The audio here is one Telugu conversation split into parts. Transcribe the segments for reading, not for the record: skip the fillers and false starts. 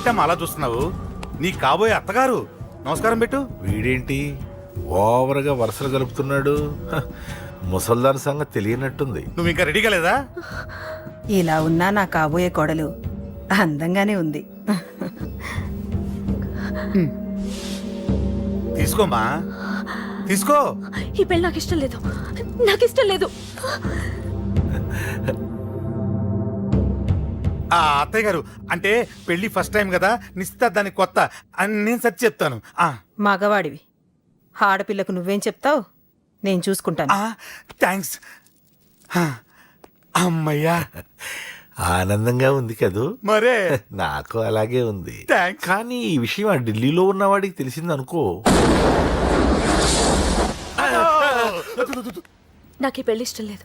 ఏంటమ్మా అలా చూస్తున్నావు? నీ కాబోయే అత్తగారు. నమస్కారం పెట్టు. వీడేంటి ఓవర్గా వరుసలు కలుపుతున్నాడు? ముసల్దాన్ సంగతి తెలియనట్టుంది. నువ్వు ఇంకా రెడీ కాలేదా? ఇలా ఉన్నా నా కాబోయే కోడలు అందంగానే ఉంది. తీసుకోమ్మా, తీసుకో. ఈ పెళ్ళి నాకు ఇష్టం లేదు, నాకు ఇష్టం లేదు. అత్తయ్య గారు, అంటే పెళ్లి ఫస్ట్ టైం కదా, నిశ్చితార్థానికి కొత్త అని నేను సరి చెప్తాను. మగవాడివి, ఆడపిల్లకు నువ్వేం చెప్తావు? నేను చూసుకుంటాను. థ్యాంక్స్. అమ్మయ్యా, ఆనందంగా ఉంది కదూ? మరే నాకు అలాగే ఉంది. థ్యాంక్స్. కానీ ఈ విషయం ఆ ఢిల్లీలో ఉన్నవాడికి తెలిసింది అనుకో. నాకు ఈ పెళ్లి ఇష్టం లేదు,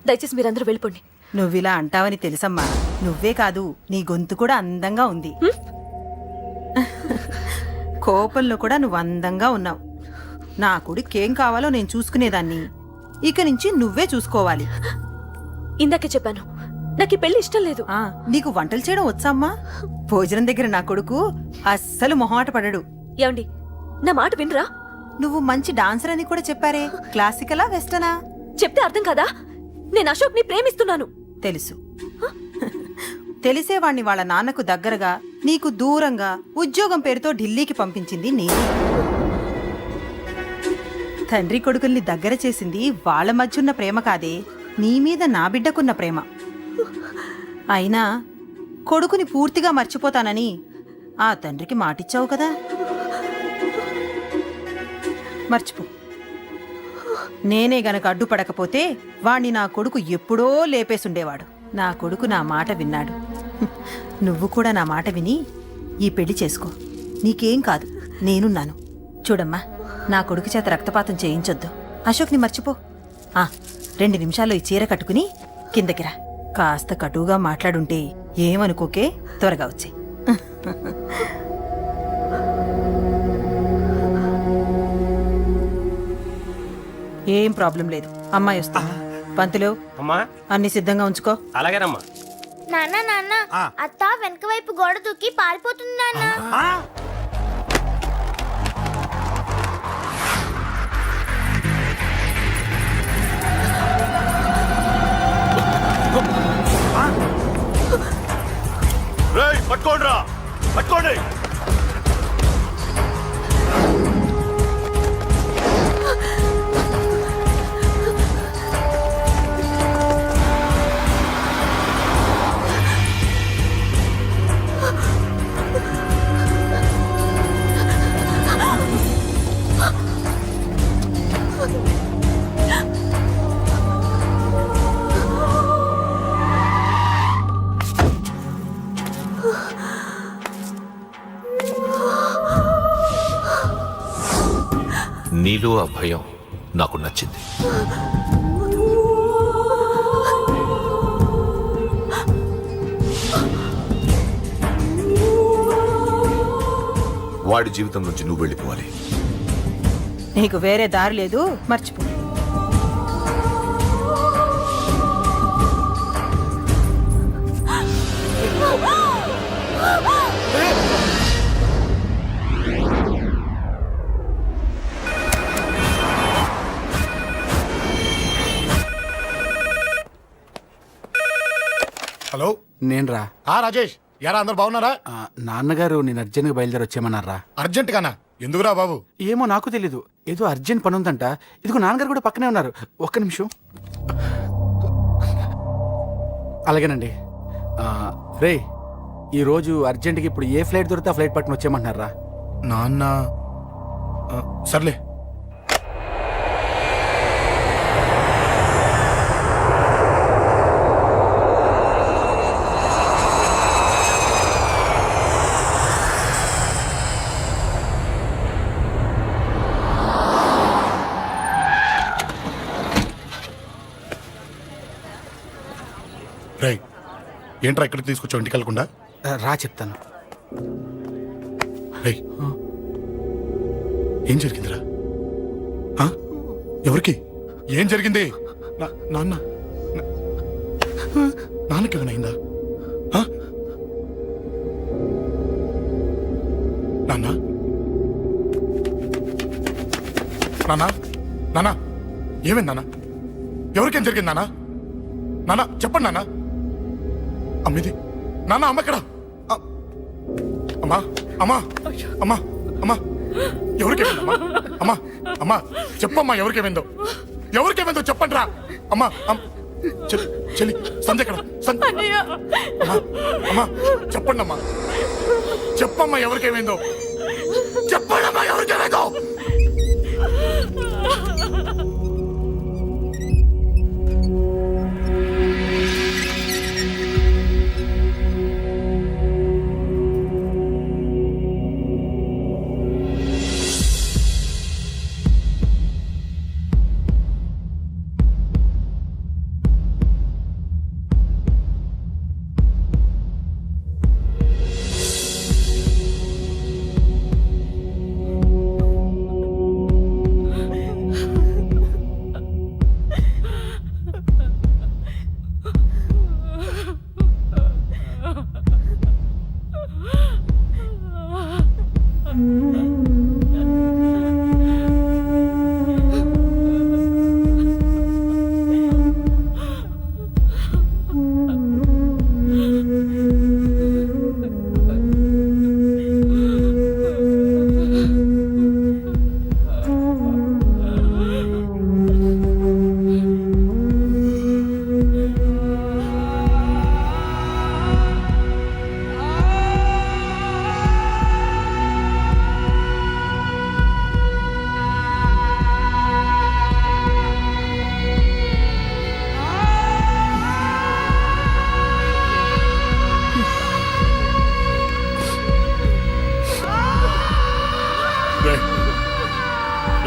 దయచేసి మీరందరూ వెళ్ళిపోండి. నువ్విలా అంటావని తెలుసమ్మా. నువ్వే కాదు, నీ గొంతు కూడా అందంగా ఉంది. కోపంలో కూడా నువ్వు అందంగా ఉన్నావు. నా కొడుకేం కావాలో నేను చూసుకునేదాన్ని, ఇక నుంచి నువ్వే చూసుకోవాలి. ఇందాకే చెప్పాను, నాకు ఈ పెళ్లి ఇష్టం లేదు. నీకు వంటలు చేయడం వచ్చామ్మా? భోజనం దగ్గర నా కొడుకు అస్సలు మొహమాట పడడు. ఏమండి, నా మాట వినరా? నువ్వు మంచి డాన్సర్ అని కూడా చెప్పారే. క్లాసికలా వెస్టర్నా? చెప్తే అర్థం కాదా? నేను అశోక్ ని ప్రేమిస్తున్నాను. తెలుసు. తెలిసేవాణ్ణి వాళ్ళ నాన్నకు దగ్గరగా, నీకు దూరంగా ఉద్యోగం పేరుతో ఢిల్లీకి పంపించింది నేనే. తండ్రి కొడుకుల్ని దగ్గర చేసింది వాళ్ళ మధ్యున్న ప్రేమ కాదే, నీ మీద నా బిడ్డకున్న ప్రేమ. అయినా కొడుకుని పూర్తిగా మర్చిపోతానని ఆ తండ్రికి మాటిచ్చావు కదా, మర్చిపో. నేనే గనక అడ్డుపడకపోతే వాణ్ణి నా కొడుకు ఎప్పుడో లేపేసుండేవాడు. నా కొడుకు నా మాట విన్నాడు. నువ్వు కూడా నా మాట విని ఈ పెళ్లి చేసుకో. నీకేం కాదు, నేనున్నాను. చూడమ్మా, నా కొడుకు చేత రక్తపాతం చేయించొద్దు. అశోక్ని మర్చిపో. 2 నిమిషాల్లో ఈ చీర కట్టుకుని కిందకిరా. కాస్త కటువుగా మాట్లాడుంటే ఏమనుకోకే, త్వరగా వచ్చే. ఏం ప్రాబ్లం లేదు, అమ్మాయి వస్తా. పంతులు, అమ్మా అన్ని సిద్ధంగా ఉంచుకో. అలాగేనమ్మా. నాన్న నాన్న, అత్త వెనక వైపు గోడ దూకి పారిపోతుంది నాన్న. పట్టుకోండిరా, పట్టుకోండి. నీలో ఆ భయం నాకు నచ్చింది. వాడి జీవితం నుంచి నువ్వు వెళ్ళిపోవాలి. నీకు వేరే దారి లేదు, మర్చిపో. హలో, నేను రా. రాజేష్, యారా అందరు బాగున్నారా? నాన్నగారు నేను అర్జెంట్గా బయలుదేరి వచ్చేయమన్నారా. అర్జెంట్ గానా? ఎందుకురా బాబు? ఏమో నాకు తెలీదు, ఏదో అర్జెంట్ పని ఉందంట. ఇదిగో నాన్నగారు కూడా పక్కనే ఉన్నారు. ఒక్క నిమిషం. అలాగేనండి. రే, ఈరోజు అర్జెంట్గా ఇప్పుడు ఏ ఫ్లైట్ దొరికితే ఆ ఫ్లైట్ పట్టుకుని వచ్చేయమంటున్నారా. నాన్న సర్లే. రై, ఏంట్రా ఇక్కడికి తీసుకొచ్చావు ఇంటికి వెళ్ళకుండా? రా చెప్తాను. రై, ఏం జరిగిందిరా? ఎవరికి ఏం జరిగింది? నాన్నకి ఏమైనా అయిందా? నానా నానా ఏమైంది నానా? ఎవరికేం జరిగింది నానా? నానా చెప్పండి నానా. అమ్మిది నానా, అమ్మ ఎక్కడ? అమ్మా అమ్మా అమ్మా అమ్మా ఎవరికేమైందమ్మా? అమ్మా అమ్మా చెప్పమ్మా, ఎవరికేమైందో? ఎవరికేమైందో చెప్పండి రా. అమ్మా చెల్లి సంధ్య ఎక్కడ? అమ్మా అమ్మా చెప్పండి అమ్మా, చెప్పమ్మా ఎవరికేమైందో? చెప్పండి అమ్మా ఎవరికేమైందో?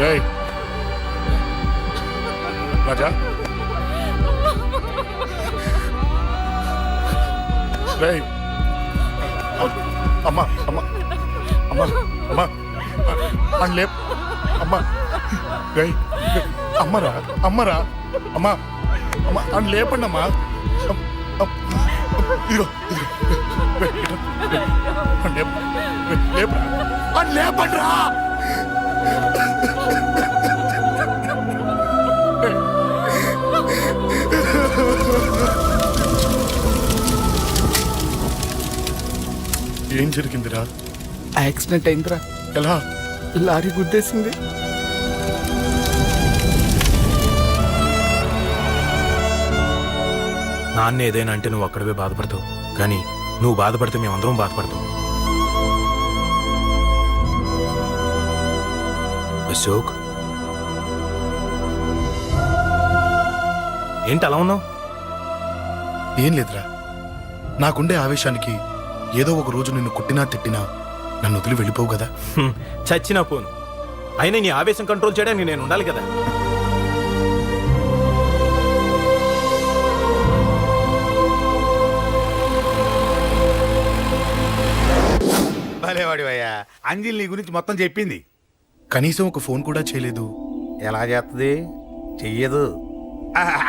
రేయ్ రాజా, రేయ్ అమ్మా అమ్మా అమ్మా అమ్మా అని లేప్ అమ్మా. రేయ్ అమ్మరా అమ్మరా అమ్మా అమ్మా అని లేపండి అమ్మా. ఇదిగో అని లేపండి రా. ఏం జరిగిందిరా? యాక్సిడెంట్ అయిందిరా. ఎలా? లారీ గుద్దేసింది. నాన్న ఏదైనా అంటే నువ్వు అక్కడవే బాధపడతావు, కానీ నువ్వు బాధపడితే మేమందరం బాధపడతాం. అశోక్, ఏంటి అలా ఉన్నావు? ఏం లేదురా, నాకుండే ఆవేశానికి ఏదో ఒక రోజు నిన్ను కొట్టినా తిట్టినా నన్ను వదిలి వెళ్ళిపోవు కదా. చచ్చినా పోను, అయినా నీ ఆవేశం కంట్రోల్ చేయడానికి నేను ఉండాలి కదా. భలేవాడివయ్యా, అంజలి నీ గురించి మొత్తం చెప్పింది. కనీసం ఒక ఫోన్ కూడా చేయలేదు. ఎలా చేస్తుంది? చెయ్యదు.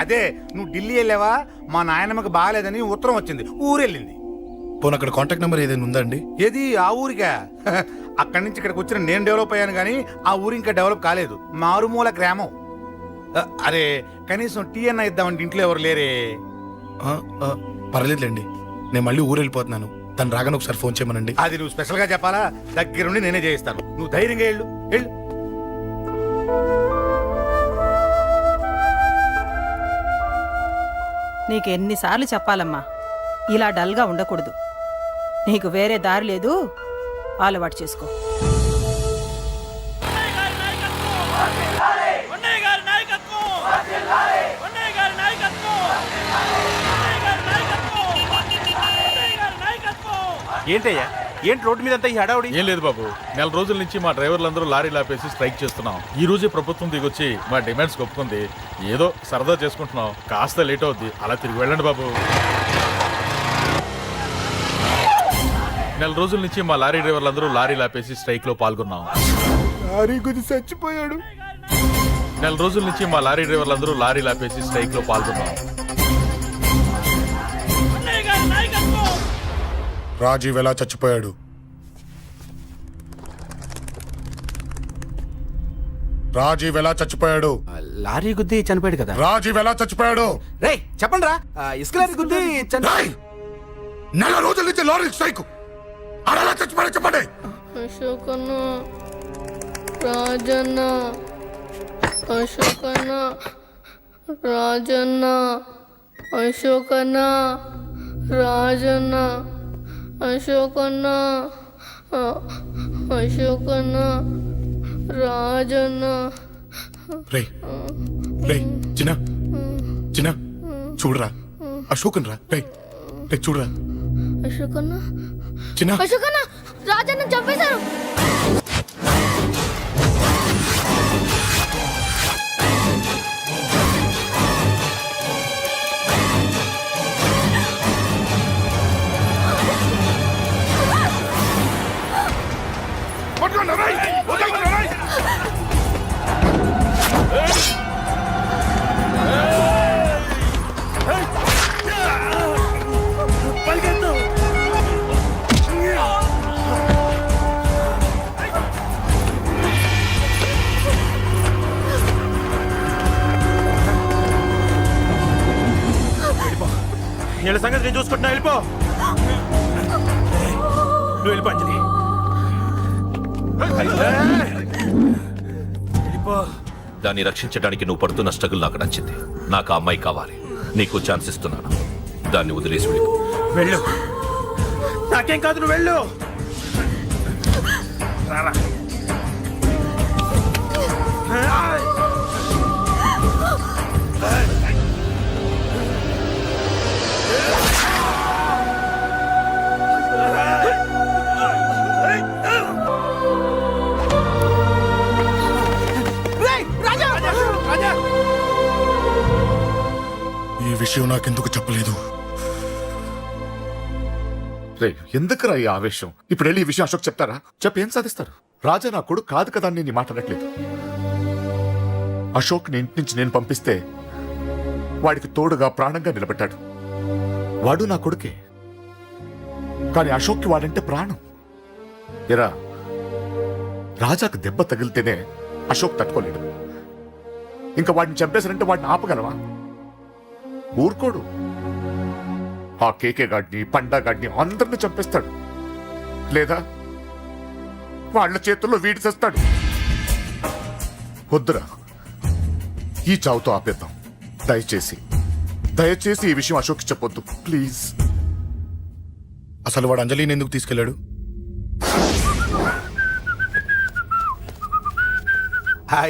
అదే నువ్వు ఢిల్లీ వెళ్ళావా, మా నాయనమ్మకి బాగాలేదని ఉత్తరం వచ్చింది, ఊరెళ్ళింది. పోనీ అక్కడ కాంటాక్ట్ నెంబర్ ఏదైనా ఉందా అండి? ఏది? ఆ ఊరికా? అక్కడి నుంచి ఇక్కడికి వచ్చిన నేను డెవలప్ అయ్యాను కానీ ఆ ఊరు ఇంకా డెవలప్ కాలేదు, మారుమూల గ్రామం. అరే కనీసం టీ అన్న ఇద్దామంటే ఇంట్లో ఎవరు లేరే. పర్లేదులేండి, నేను మళ్ళీ ఊరు వెళ్ళిపోతున్నాను. తను రాగానే ఒకసారి ఫోన్ చేయమనండి. అది నువ్వు స్పెషల్ గా చెప్పాలా? దగ్గరుండి నేనే చేయిస్తాను, నువ్వు ధైర్యంగా వెళ్ళు వెళ్ళు. నీకు ఎన్నిసార్లు చెప్పాలమ్మా, ఇలా డల్గా ఉండకూడదు. నీకు వేరే దారి లేదు, అలవాటు చేసుకో. ఏంటయ్యా, ఏంటి రోడ్డు మీద అంతా ఈ హడావుడి? ఏం లేదు బాబు, నెల రోజుల నుంచి మా డ్రైవర్లందరూ లారీలు ఆపేసి స్ట్రైక్ చేస్తున్నాం. ఈ రోజే ప్రభుత్వం దిగొచ్చి మా డిమాండ్స్ ఒప్పుకుంది. ఏదో సరదా చేసుకుంటున్నాం, కాస్త లేట్ అవుద్ది, అలా తిరిగి వెళ్ళండి బాబు. నెల రోజుల నుంచి మా లారీ డ్రైవర్లందరూ లారీలు ఆపేసి స్ట్రైక్ లో పాల్గొన్నాం. లారీ గుద్ది చచ్చిపోయాడు. నెల రోజుల నుంచి మా లారీ డ్రైవర్లందరూ లారీలు ఆపేసి స్ట్రైక్ లో పాల్గొన్నాం. రాజీవ్ ఎలా చచ్చిపోయాడు? రాజీవ్ ఎలా చచ్చిపోయాడు? లారీ గుద్ది చనిపోయాడు కదా. రాజీవ్ ఎలా చచ్చిపోయాడు? రే చెప్పండి రా, ఇసుక లారీ గుద్ది రేయ్! నెల రోజుల నుంచి లారీ స్ట్రైక్. అలా చచ్చిపోయాడు చెప్పండి. అశోకన్న, రాజన్న, అశోకన్న, రాజన్న, అశోకన్న, రాజన్న, అశోకన్న, అశోకన్న, రాజన్న. రే రే చిన్న చిన్న చూడరా, అశోకన్ రా. రే రే చూడరా అశోకన్న, చిన్న. అశోకన్న, రాజన్న చంపేశారు. వీళ్ళ సంగతి నేను చూసుకుంటున్నా, వెళ్ళిపో. నువ్వు వెళ్ళిపో అంజలి. వెళ్ళిపో. దాన్ని రక్షించడానికి నువ్వు పడుతున్న స్ట్రగుల్ నాకు నచ్చింది. నాకు ఆ అమ్మాయి కావాలి. నీకు ఛాన్స్ ఇస్తున్నాను. దాన్ని వదిలేసి వెళ్ళిపో. వెళ్ళు. నాకేం కాదు, నువ్వు వెళ్ళు. రారా. ఈ విషయం నాకెందుకు చెప్పలేదు? రే ఎందుకురా ఈ ఆవేశం? ఇప్పుడు వెళ్ళి ఈ విషయం అశోక్ చెప్తారా? చెప్పి ఏం సాధిస్తారు? రాజా నా కొడుకు కాదు కదా అని నేను మాట్లాడట్లేదు. అశోక్ ని ఇంటి నుంచి నేను పంపిస్తే వాడికి తోడుగా ప్రాణంగా నిలబెట్టాడు. వాడు నా కొడుకే, కానీ అశోక్కి వాడంటే ప్రాణం. ఎరా, రాజాకు దెబ్బ తగిలితేనే అశోక్ తట్టుకోలేడు. ఇంకా వాడిని చంపేశారంటే వాడిని ఆపగలవా? ఊరుకోడు. ఆ కేకే గాడిని, పండా గాడిని అందరిని చంపేస్తాడు. లేదా వాళ్ళ చేతుల్లో వీడి చేస్తాడు. వద్దురా, ఈ చావుతో ఆపేద్దాం. దయచేసి దయచేసి ఈ విషయం అశోక్ చెప్పొద్దు ప్లీజ్. అసలు వాడు అంజలిని ఎందుకు తీసుకెళ్లాడు?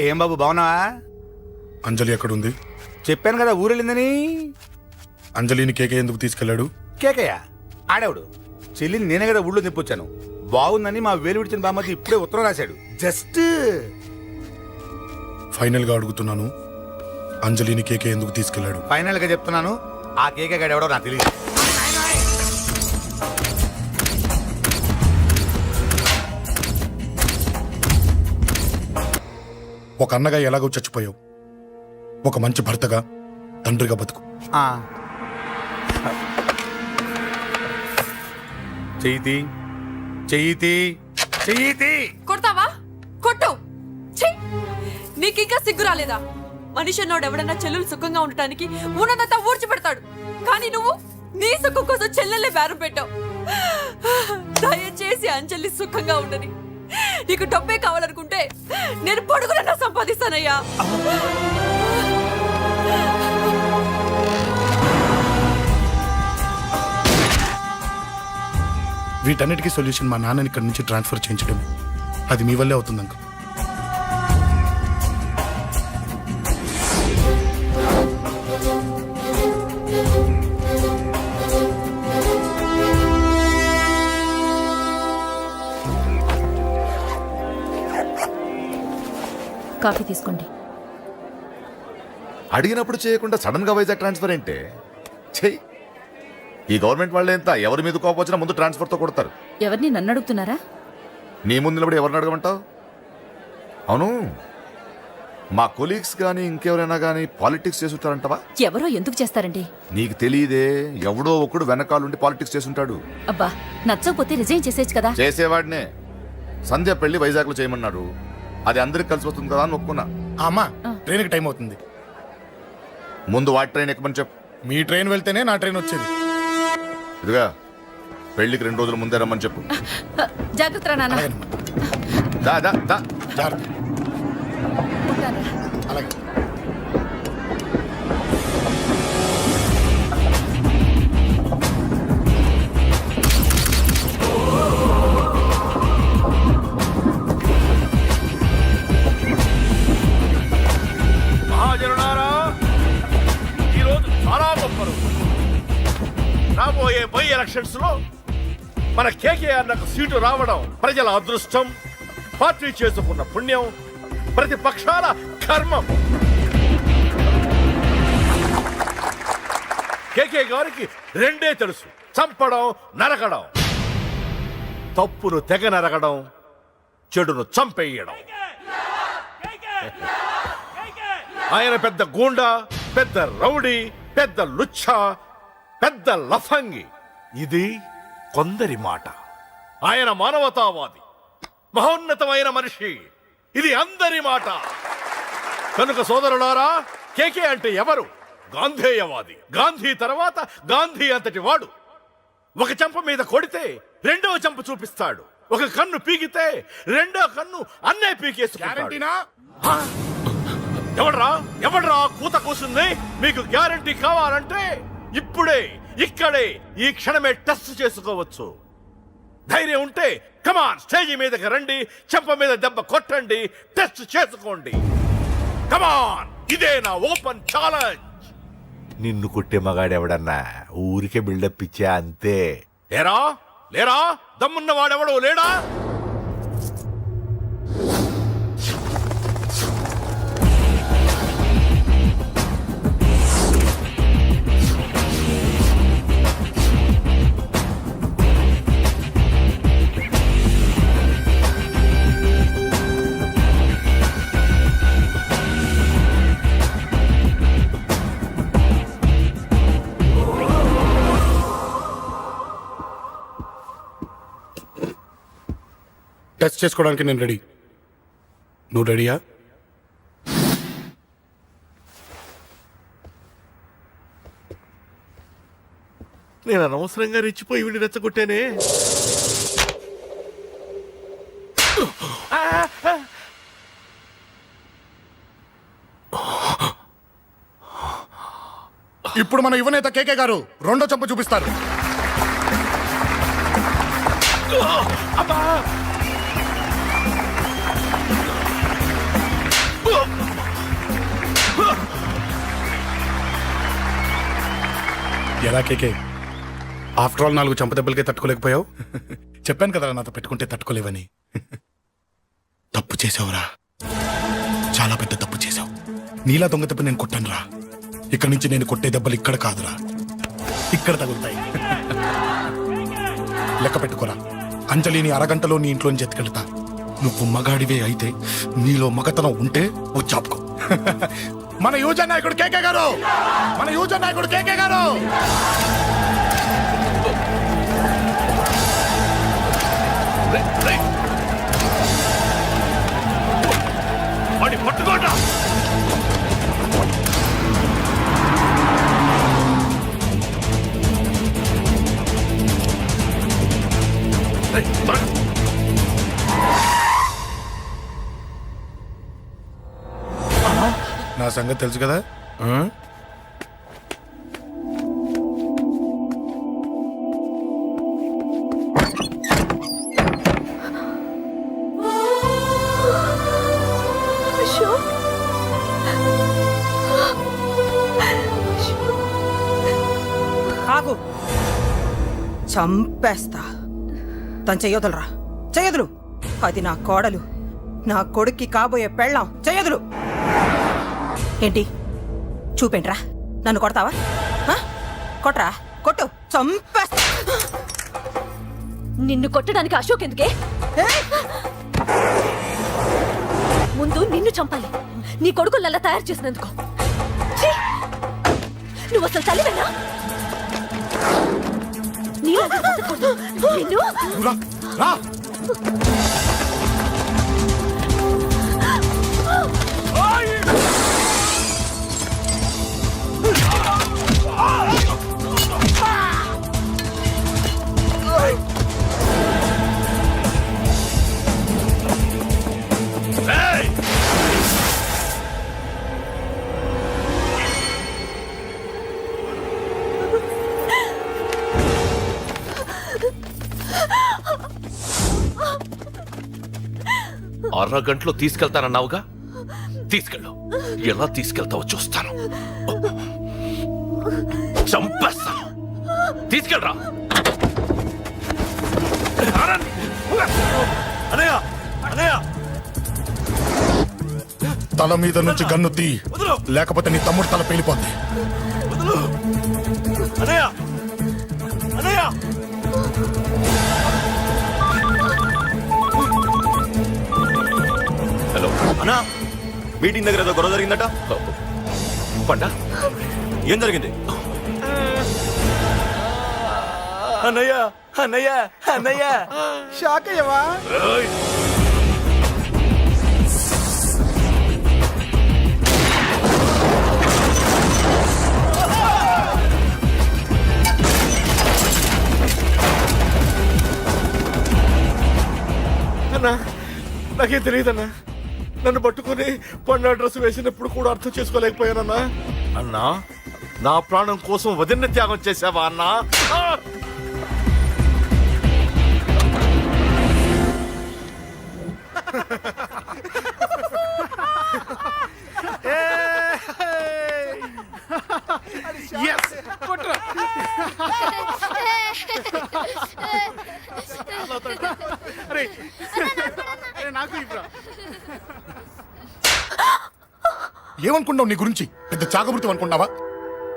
ఏం బాబు బాగున్నావా? అంజలి ఎక్కడుంది? చెప్పాను కదా ఊరెళ్ళిందని. అంజలిని కేకే ఎందుకు తీసుకెళ్లాడు? కేకయ్య ఆడేవాడు. చెల్లిని నేనే కదా ఊళ్ళో నిప్పొచ్చాను. బాగుందని మా వేలు విడిచిన బామ్మకి ఇప్పుడే ఉత్తరం రాశాడు. జస్ట్ ఫైనల్ గా అడుగుతున్నాను, అంజలిని కేకే ఎందుకు తీసుకెళ్లాడు? ఫైనల్ గా చెప్తున్నాను, ఆ కేకే గాడు ఎవడో నాకు తెలియదు. ఒక అన్నగా ఎలాగో చచ్చిపోయావు, ఒక మంచి భర్తగా, తండ్రిగా బతుకు. చెయ్యితి చెయ్యితి చెయ్యితి. కొడతావా? కొట్టు. ఛీ! నీకింకా సిగ్గు రాలేదా? మనిషి అన్నోడు ఎవడన్నా చెల్లెలు సుఖంగా ఉండటానికి ఉన్నదంతా ఊడ్చి పెడతాడు. కానీ నువ్వు నీ సుఖం కోసం చెల్లెలే బేరం పెట్టావు. దయచేసి అంజలి సుఖంగా ఉండని. నీకు డబ్బే కావాలనుకుంటే నేను పొడుగునన్నా సంపాదిస్తానయ్యా. వీటన్నిటికీ సొల్యూషన్ మా నాన్నని ఇక్కడి నుంచి ట్రాన్స్ఫర్ చేయించడమే. అది మీ వల్లే అవుతుంది అంకుల్. కాఫీ తీసుకోండి. అడిగినప్పుడు చేయకుండా సడన్ గా వైజాగ్ ట్రాన్స్ఫర్ ఏంటే? చెయ్యి. ఈ గవర్నమెంట్ వాళ్ళే ఎంత ఎవరి మీద కోపం వచ్చినా ముందు ట్రాన్స్ఫర్ తో కొడతారు. ఎవరిని నన్ను అడుగుతున్నారా? నీ ముందు నిలబడి ఎవరిని అడగమంటావు? అవును, మా కొలీగ్స్ కానీ ఇంకెవరైనా కానీ పాలిటిక్స్ చేసుంటారంటవా? ఎవరో ఎందుకు చేస్తారండి? నీకు తెలియదే, ఎవడో ఒకడు వెనకాలండి పాలిటిక్స్ చేసుంటాడు. అబ్బా, నచ్చకపోతే రిజైన్ చేసేచ్చు కదా. చేసేవాడినే. సంధ్య పెళ్లి వైజాగ్ లో చేయమన్నాడు. అది అందరికి కలిసి వస్తుంది కదా అని ఒప్పుకున్నా. అమ్మా ట్రైన్కి టైం అవుతుంది. ముందు వాటి ట్రైన్ ఎక్కమని చెప్పు. మీ ట్రైన్ వెళ్తేనే నా ట్రైన్ వచ్చేది. ఇదిగా పెళ్లికి 2 రోజుల ముందే రమ్మని చెప్పు. జాగ్రత్త నాన్న. అలాగేనమ్మా. దా దా దా. జాగ్రత్త. అలాగే. మహాజనులారా, ఈరోజు చాలా గొప్ప రోజు. రాబోయే బై ఎలక్షన్స్ లో మన కేకేఆర్ నాకు సీటు రావడం ప్రజల అదృష్టం, పార్టీ చేసుకున్న పుణ్యం, ప్రతిపక్షాల కర్మం. కేకే గారికి రెండే తెలుసు: చంపడం, నరకడం. తప్పును తెగ నరకడం, చెడును చంపేయడం. ఆయన పెద్ద గూండా, పెద్ద రౌడీ, పెద్ద లుచ్చ, పెద్ద లఫంగి. ఇది కొందరి మాట. ఆయన మానవతావాది, మహోన్నతమైన మనిషి. ఇది అందరి మాట. కనుక సోదరులారా, కేకే అంటే ఎవరు? గాంధేయవాది. గాంధీ తర్వాత గాంధీ అంతటి వాడు. ఒక చెంప మీద కొడితే రెండవ చెంప చూపిస్తాడు. ఒక కన్ను పీకితే రెండో కన్ను అన్నే పీకేసుకుంటాడు. ఎవడ్రా కూత కూసింది? మీకు గ్యారంటీ కావాలంటే ఇప్పుడే, ఇక్కడే, ఈ క్షణమే టెస్ట్ చేసుకోవచ్చు. ధైర్యం ఉంటే కమాన్, స్టేజి మీదకి రండి, చెంప మీద దెబ్బ కొట్టండి, టెస్ట్ చేసుకోండి. కమాన్, ఇదే నా ఓపెన్ ఛాలెంజ్. నిన్ను కొట్టే మగాడెవడన్నా ఊరికే బిల్డప్ ఇచ్చా అంతే. లేరా దమ్మున్న వాడెవడో లేడా? టెస్ట్ చేసుకోవడానికి నేను రెడీ. నువ్వు రెడీయా? నేను అనవసరంగా రెచ్చిపోయి వీడిని రెచ్చగొట్టానే. ఇప్పుడు మన యువనేత కేకే గారు రెండో చెంప చూపిస్తారు. ఎలా కేకే, ఆఫ్టర్ ఆల్ 4 చెంప దెబ్బలకే తట్టుకోలేకపోయావు? చెప్పాను కదా నాతో పెట్టుకుంటే తట్టుకోలేవని. తప్పు చేసావురా, చాలా పెద్ద తప్పు చేసావు. నీలా దొంగ దెబ్బ నేను కొట్టాను రా. ఇక్కడి నుంచి నేను కొట్టే దెబ్బలు ఇక్కడ కాదురా, ఇక్కడ తగులుతాయి. లెక్క పెట్టుకోరా, అంజలిని అరగంటలో నీ ఇంట్లోంచి ఎత్తుకెళ్తా. నువ్వు మగాడివే అయితే, నీలో మగతనం ఉంటే వచ్చాపుకో. మన యువజన నాయకుడు కేకే గారు, మన యువజన నాయకుడు కేకే గారు. పట్టుకోండి. నా సంగతి తెలుసు కదా. ఆగు, చంపేస్తా. తను చెయ్యొదలరా, చెయ్యదులు. అది నా కోడలు, నా కొడుక్కి కాబోయే పెళ్ళాం. చెయ్యదులు. ఏంటి చూపేంట్రా? నన్ను కొడతావా? కొట్రా, కొట్టు, చంపేస్తా. నిన్ను కొట్టడానికి అశోక్ ఎందుకే? ముందు నిన్ను చంపాలి, నీ కొడుకులల్లా తయారు చేసినందుకు. ఛీ! నువ్వు అసలు తల్లివేనా? నిన్ను అరగంటలో తీసుకెళ్తానన్నావుగా, తీసుకెళ్ళు. ఎలా తీసుకెళ్తావో చూస్తాను. చంపేస్తాను. తీసుకెళ్ళరా. అనయ్య అనయ్య తల మీద నుంచి గన్ను తీ, లేకపోతే నీ తమ్ముడు తల పేలిపోద్ది. అనయ్య అనయ్య హలో అన్నా, మీటింగ్ దగ్గర ఏదో గొడవ జరిగిందట. పండా, ఏం జరిగింది? అన్నయ్య అన్నయ్య అన్నయ్య షాక్ అయ్యవా? అన్నా, నాకేం తెలియదన్నా. నన్ను పట్టుకుని పండు డ్రెస్ వేసినప్పుడు కూడా అర్థం చేసుకోలేకపోయానన్నా. అన్నా, నా ప్రాణం కోసం వదిన త్యాగం చేసావా అన్నా? ఏమనుకున్నావు నీ గురించి? పెద్ద చాగమృతి అనుకున్నావా?